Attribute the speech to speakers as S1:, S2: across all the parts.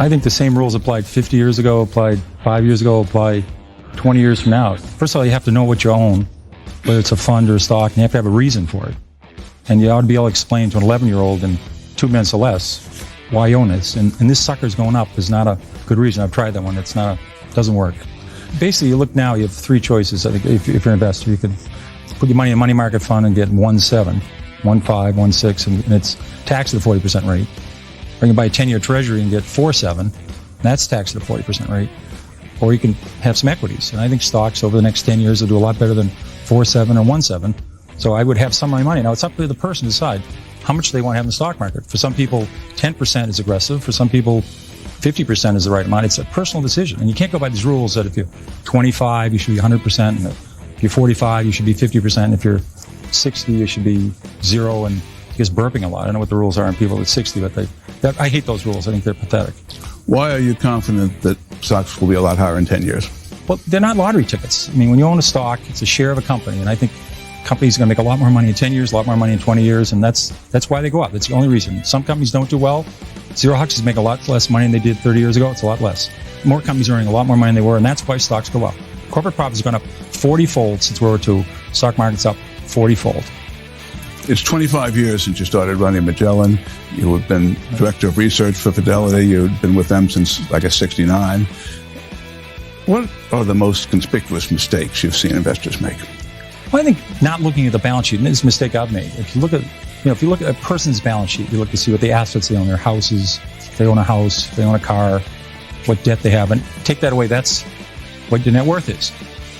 S1: I think the same rules applied 50 years ago, applied 5 years ago, apply 20 years from now. First of all, you have to know what you own, whether it's a fund or a stock, and you have to have a reason for it. And you ought to be able to explain to an 11-year-old in 2 minutes or less why you own this. And this sucker's going up is not a good reason. I've tried that one. Doesn't work. Basically, you look now, you have 3 choices. I think if you're an investor, you could put your money in a money market fund and get 1.7, 1.5, 1.6, and it's taxed at a 40% rate. Or you can buy a 10-year treasury and get 4.7, and that's taxed at a 40% rate. Or you can have some equities. And I think stocks over the next 10 years will do a lot better than 4.7 or 1.7. So I would have some of my money. Now, it's up to the person to decide how much they want to have in the stock market. For some people, 10% is aggressive. For some people, 50% is the right amount. It's a personal decision. And you can't go by these rules that if you're 25, you should be 100%. And if you're 45, you should be 50%. And if you're 60, you should be 0. And I guess burping a lot. I don't know what the rules are on people at 60, but I hate those rules. I think they're pathetic.
S2: Why are you confident that stocks will be a lot higher in 10 years?
S1: Well, they're not lottery tickets. I mean, when you own a stock, it's a share of a company. And I think companies are going to make a lot more money in 10 years, a lot more money in 20 years. And that's why they go up. That's the only reason. Some companies don't do well. Zero Huxes make a lot less money than they did 30 years ago. It's a lot less. More companies are earning a lot more money than they were. And that's why stocks go up. Corporate profits have gone up 40-fold since World War II. Stock market's up 40-fold.
S2: It's 25 years since you started running Magellan. You have been director of research for Fidelity. You've been with them since, I guess, 69. What are the most conspicuous mistakes you've seen investors make?
S1: Well, I think not looking at the balance sheet, and this is a mistake I've made. If you look at a person's balance sheet, you look to see what the assets they own, their houses, if they own a house, if they own a car, what debt they have, and take that away. That's what your net worth is.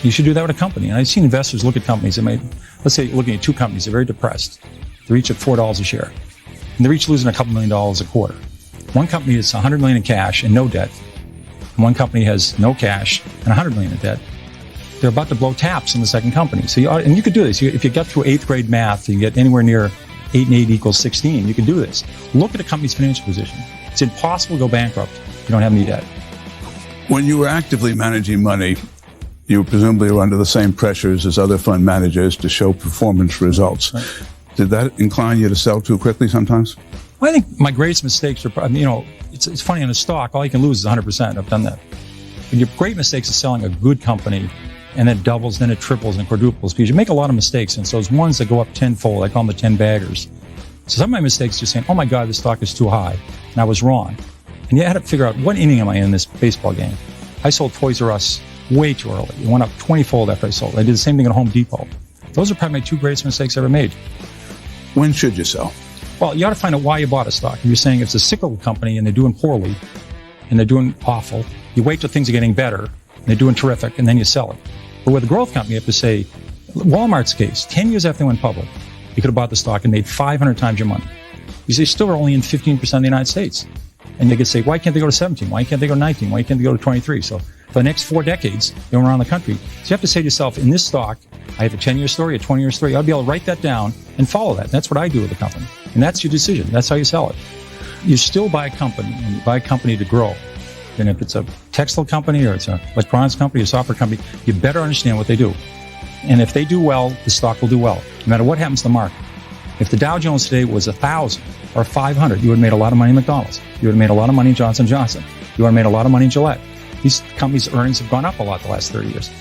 S1: You should do that with a company. And I've seen investors look at companies that let's say you're looking at 2 companies, they're very depressed. They're each at $4 a share. And they're each losing a couple $1 million a quarter. One company has $100 million in cash and no debt. And one company has no cash and $100 million in debt. They're about to blow taps in the second company. So you could do this. If you get through 8th grade math, you get anywhere near 8 and 8 equals 16, you can do this. Look at a company's financial position. It's impossible to go bankrupt if you don't have any debt.
S2: When you were actively managing money, you presumably were under the same pressures as other fund managers to show performance results. Right. Did that incline you to sell too quickly sometimes?
S1: Well, I think my greatest mistakes are, it's funny, in a stock, all you can lose is 100%. I've done that. But your great mistakes is selling a good company, and it doubles, then it triples and quadruples, because you make a lot of mistakes. And so those ones that go up tenfold, I call them the 10 baggers. So some of my mistakes are just saying, oh my God, this stock is too high. And I was wrong. And you had to figure out, what inning am I in this baseball game? I sold Toys R Us way too early. It went up 20-fold after I sold. I did the same thing at Home Depot. Those are probably my 2 greatest mistakes I ever made.
S2: When should you sell?
S1: Well, you ought to find out why you bought a stock. If you're saying it's a cyclical company and they're doing poorly and they're doing awful, you wait till things are getting better and they're doing terrific, and then you sell it. But with a growth company, you have to say, Walmart's case, 10 years after they went public, you could have bought the stock and made 500 times your money. You say, still are only in 15% of the United States. And they could say, why can't they go to 17? Why can't they go to 19? Why can't they go to 23? So for the next 4 decades, they went around the country. So you have to say to yourself, in this stock, I have a 10-year story, a 20-year story. I'll be able to write that down and follow that. That's what I do with the company. And that's your decision. That's how you sell it. You still buy a company, and you buy a company to grow. And if it's a textile company or it's an electronics company or software company, you better understand what they do. And if they do well, the stock will do well, no matter what happens to the market. If the Dow Jones today was 1,000 or 500, you would have made a lot of money in McDonald's. You would have made a lot of money in Johnson & Johnson. You would have made a lot of money in Gillette. These companies' earnings have gone up a lot the last 30 years.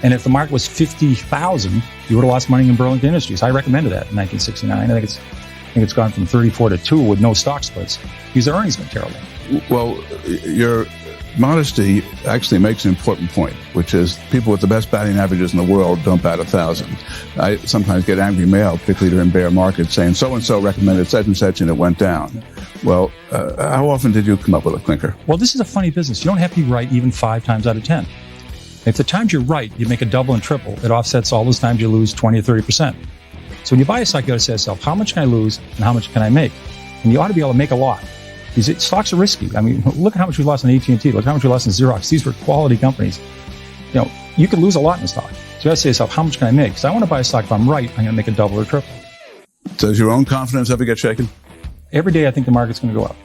S1: And if the market was 50,000, you would have lost money in Burlington Industries. I recommended that in 1969. I think it's gone from 34 to 2 with no stock splits. Because the earnings have been terrible.
S2: Well, your modesty actually makes an important point, which is people with the best batting averages in the world don't bat 1,000. I sometimes get angry mail, particularly during bear markets, saying so-and-so recommended such and such and it went down. Well, how often did you come up with a clinker?
S1: Well, this is a funny business. You don't have to be right even 5 times out of 10. If the times you're right, you make a double and triple. It offsets all those times you lose 20 or 30%. So when you buy a stock, you got to say to yourself, how much can I lose and how much can I make? And you ought to be able to make a lot. These stocks are risky. I mean, look at how much we lost in AT&T. Look how much we lost in Xerox. These were quality companies. You can lose a lot in a stock. So you got to say to yourself, how much can I make? Because I want to buy a stock. If I'm right, I'm going to make a double or triple.
S2: Does your own confidence ever get shaken?
S1: Every day I think the market's going to go up.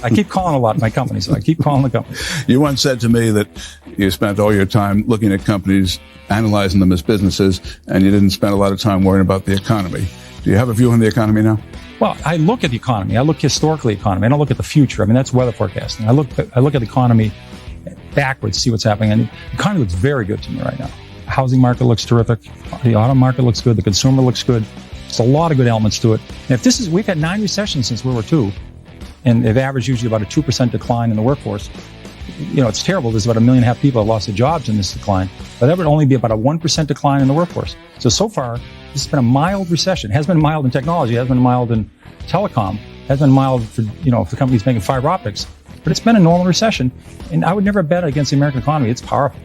S1: I keep calling a lot of my companies. So I keep calling the company.
S2: You once said to me that you spent all your time looking at companies, analyzing them as businesses, and you didn't spend a lot of time worrying about the economy. Do you have a view on the economy now?
S1: Well, I look at the economy. I look historically at the economy. I don't look at the future. I mean, that's weather forecasting. I look at the economy backwards, see what's happening. And the economy looks very good to me right now. The housing market looks terrific. The auto market looks good. The consumer looks good. There's a lot of good elements to it. And if we've had 9 recessions since World War II, and they've averaged usually about a 2% decline in the workforce. It's terrible. There's about 1.5 million people have lost their jobs in this decline, but that would only be about a 1% decline in the workforce. So far, this has been a mild recession. It has been mild in technology, it has been mild in telecom, it has been mild for companies making fiber optics, but it's been a normal recession. And I would never bet against the American economy. It's powerful.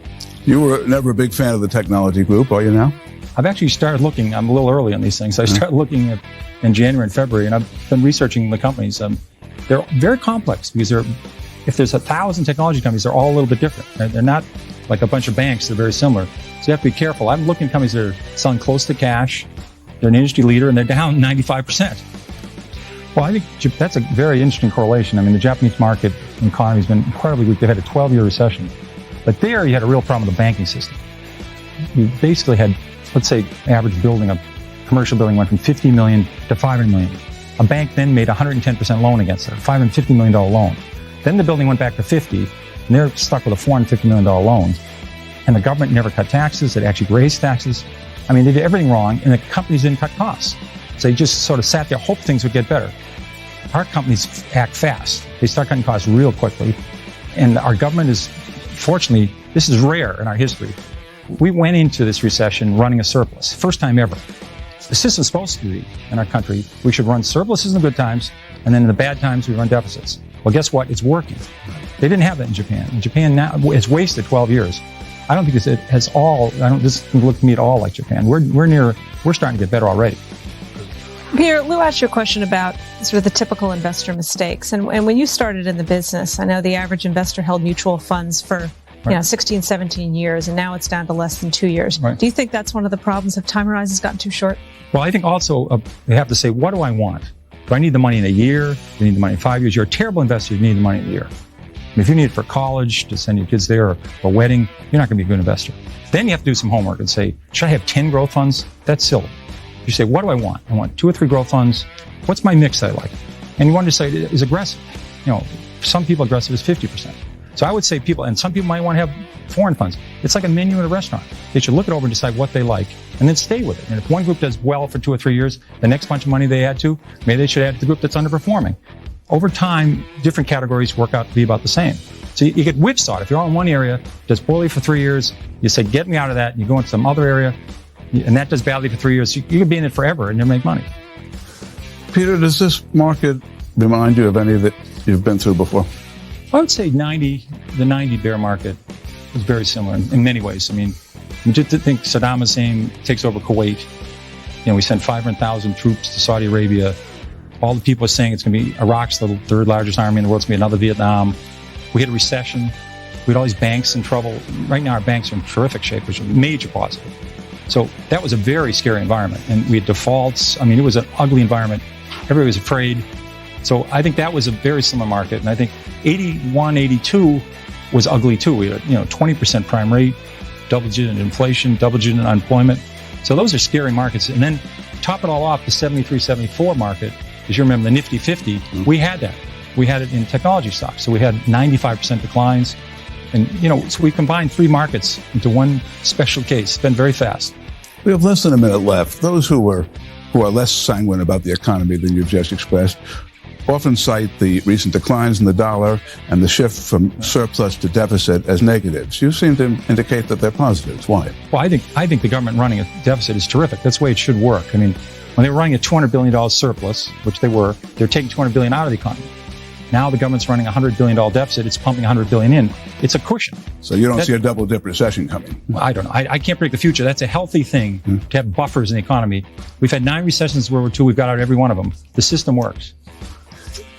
S2: You were never a big fan of the technology group, are you now?
S1: I've actually started looking. I'm a little early on these things. I started looking in January and February, and I've been researching the companies. They're very complex because if there's 1,000 technology companies, they're all a little bit different. They're not like a bunch of banks. They're very similar. So you have to be careful. I'm looking at companies that are selling close to cash. They're an industry leader, and they're down 95%. Well, I think that's a very interesting correlation. I mean, the Japanese market and economy has been incredibly weak. They've had a 12-year recession. But there, you had a real problem with the banking system. You basically had, let's say, average building, a commercial building went from $50 million to $500 million. A bank then made a 110% loan against it, a $550 million loan. Then the building went back to 50, and they're stuck with a $450 million loan. And the government never cut taxes. It actually raised taxes. I mean, they did everything wrong, and the companies didn't cut costs. So they just sort of sat there, hoped things would get better. Our companies act fast. They start cutting costs real quickly. And our government is, fortunately, this is rare in our history. We went into this recession running a surplus, first time ever. The system's supposed to be, in our country, we should run surpluses in the good times, and then in the bad times, we run deficits. Well, guess what? It's working. They didn't have that in Japan. And Japan now has wasted 12 years. I don't think this doesn't look to me at all like Japan. We're starting to get better already.
S3: Peter, Lou asked you a question about sort of the typical investor mistakes. And when you started in the business, I know the average investor held mutual funds for 16, 17 years, and now it's down to less than 2 years. Right. Do you think that's one of the problems if time horizons gotten too short?
S1: Well, I think also you have to say, what do I want? Do I need the money in a year? Do I need the money in 5 years? You're a terrible investor. You need the money in a year. And if you need it for college, to send your kids there, or a wedding, you're not going to be a good investor. Then you have to do some homework and say, should I have 10 growth funds? That's silly. You say, what do I want? I want 2 or 3 growth funds. What's my mix I like? And you want to say is aggressive. For some people, aggressive is 50%. So I would say and some people might want to have foreign funds. It's like a menu at a restaurant. They should look it over and decide what they like, and then stay with it. And if one group does well for 2 or 3 years, the next bunch of money they add to, maybe they should add to the group that's underperforming. Over time, different categories work out to be about the same. So you get whipsawed. If you're all in one area, does poorly for 3 years, you say, get me out of that, and you go into some other area, and that does badly for 3 years. You could be in it forever and you'll make money.
S2: Peter, does this market remind you of any that you've been through before?
S1: I would say the 90 bear market was very similar in many ways. I mean, just to think Saddam Hussein takes over Kuwait. We sent 500,000 troops to Saudi Arabia. All the people are saying it's going to be Iraq's the third largest army in the world. It's going to be another Vietnam. We had a recession. We had all these banks in trouble. Right now, our banks are in terrific shape, which is a major positive. So that was a very scary environment. And we had defaults. I mean, it was an ugly environment. Everybody was afraid. So I think that was a very similar market. And I think 81, 82 was ugly too. We had 20% prime rate, double-digit inflation, double-digit unemployment. So those are scary markets. And then top it all off, the 73, 74 market, as you remember, the Nifty 50, we had that. We had it in technology stocks. So we had 95% declines. And, so we combined 3 markets into one special case. It's been very fast.
S2: We have less than a minute left. Those who are less sanguine about the economy than you've just expressed often cite the recent declines in the dollar and the shift from surplus to deficit as negatives. You seem to indicate that they're positives. Why?
S1: Well, I think the government running a deficit is terrific. That's the way it should work. I mean, when they were running a $200 billion surplus, which they're taking $200 billion out of the economy. Now the government's running a $100 billion deficit. It's pumping $100 billion in. It's a cushion.
S2: So you don't see a double-dip recession coming?
S1: I don't know. I can't predict the future. That's a healthy thing to have buffers in the economy. We've had 9 recessions in World War II. We've got out every one of them. The system works.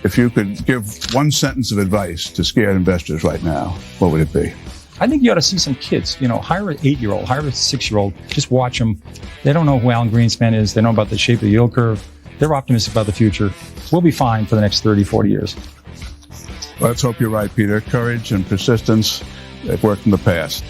S2: If you could give one sentence of advice to scared investors right now, what would it be?
S1: I think you ought to see some kids. Hire an 8-year-old, hire a 6-year-old. Just watch them. They don't know who Alan Greenspan is. They know about the shape of the yield curve. They're optimistic about the future. We'll be fine for the next 30, 40 years.
S2: Let's hope you're right, Peter. Courage and persistence, they've worked in the past.